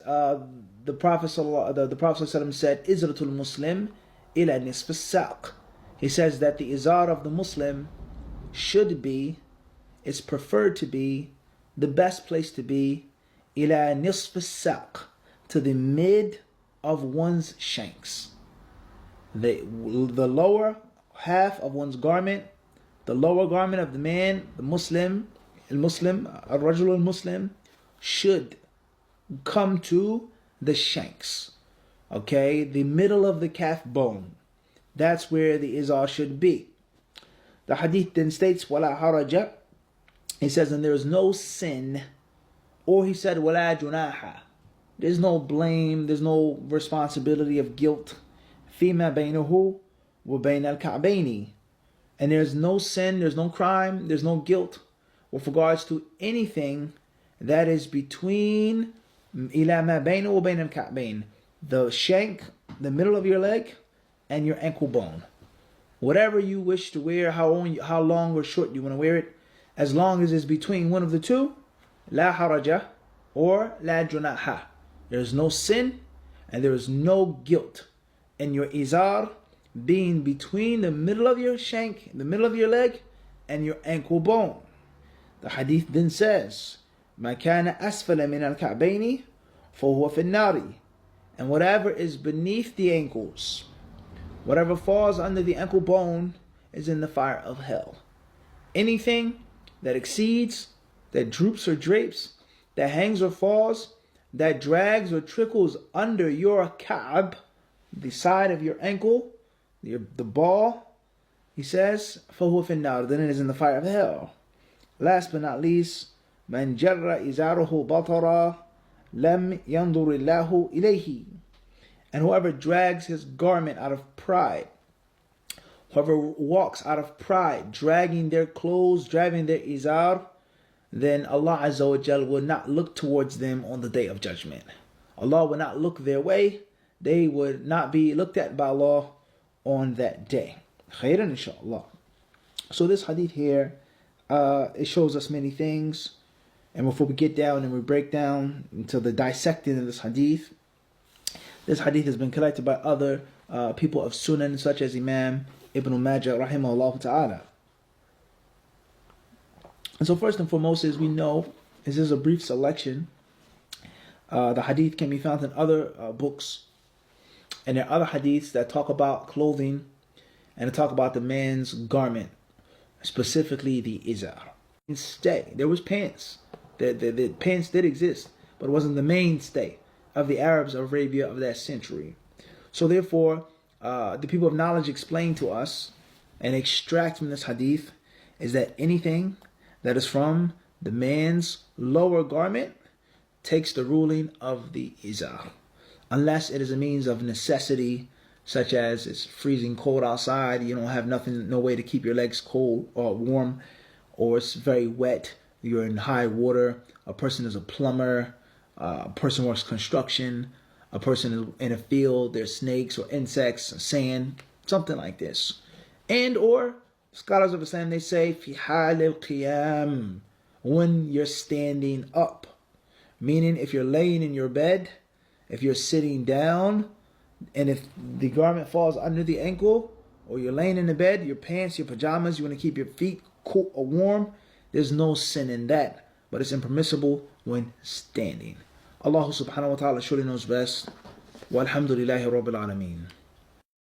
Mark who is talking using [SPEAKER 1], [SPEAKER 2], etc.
[SPEAKER 1] the Prophet ﷺ said, Izratul Muslim ila nisf as-saq. He says that the izar of the Muslim should be, it's preferred to be, the best place to be, ila nisf as-saq, to the mid of one's shanks. The lower half of one's garment, the lower garment of the man, the Muslim, al-rajul al-Muslim, should come to the shanks. Okay, the middle of the calf bone. That's where the izar should be. The hadith then states, wala haraja. He says, and there is no sin. Or he said, wala junaha. There's no blame, there's no responsibility of guilt. Fima baynahu wa bayna al-ka'bayni. And there's no sin, there's no crime, there's no guilt with regards to anything that is between ila ma bayna wa bayna al-ka'bayn, the shank, the middle of your leg, and your ankle bone. Whatever you wish to wear, how long or short you want to wear it, as long as it's between one of the two, la haraja or la junaha. There is no sin and there is no guilt in your izar being between the middle of your shank, the middle of your leg, and your ankle bone. The hadith then says, ما كان أسفل من الكعبين فهو في النار. And whatever is beneath the ankles, whatever falls under the ankle bone, is in the fire of hell. Anything that exceeds, that droops or drapes, that hangs or falls, that drags or trickles under your ka'b, the side of your ankle, the ball, he says, فَهُوَ فِي النَّارِ, then it is in the fire of hell. Last but not least, مَنْ جَرَّ إِزَارُهُ بَطَرًا لَمْ يَنْظُرِ اللَّهُ إِلَيْهِ. And whoever drags his garment out of pride, whoever walks out of pride, dragging their clothes, dragging their izar, then Allah Azza wa Jal will not look towards them on the day of judgment. Allah will not look their way. They would not be looked at by Allah on that day. Khairan inshaAllah. So this hadith here, it shows us many things. And before we get down and we break down into the dissecting of this hadith has been collected by other people of Sunan, such as Imam Ibn Majah rahimahullah ta'ala. And so first and foremost, as we know, this is a brief selection. The hadith can be found in other books. And there are other hadiths that talk about clothing and talk about the man's garment, specifically the izar. Instead, there was pants. The pants did exist, but it wasn't the mainstay of the Arabs of Arabia of that century. So therefore, the people of knowledge explain to us and extract from this hadith is that anything that is from the man's lower garment takes the ruling of the izar, unless it is a means of necessity, such as it's freezing cold outside, you don't have no way to keep your legs cold or warm, or it's very wet, you're in high water, a person is a plumber, a person works construction, a person is in a field, there's snakes or insects, sand, something like this. And or scholars of Islam, they say fi hal al-qiyam, when you're standing up, meaning if you're laying in your bed, if you're sitting down, and if the garment falls under the ankle, or you're laying in the bed, your pants, your pajamas, you want to keep your feet cool or warm, there's no sin in that, but it's impermissible when standing. Allah subhanahu wa ta'ala surely knows best. Walhamdulillahi rabbil alameen.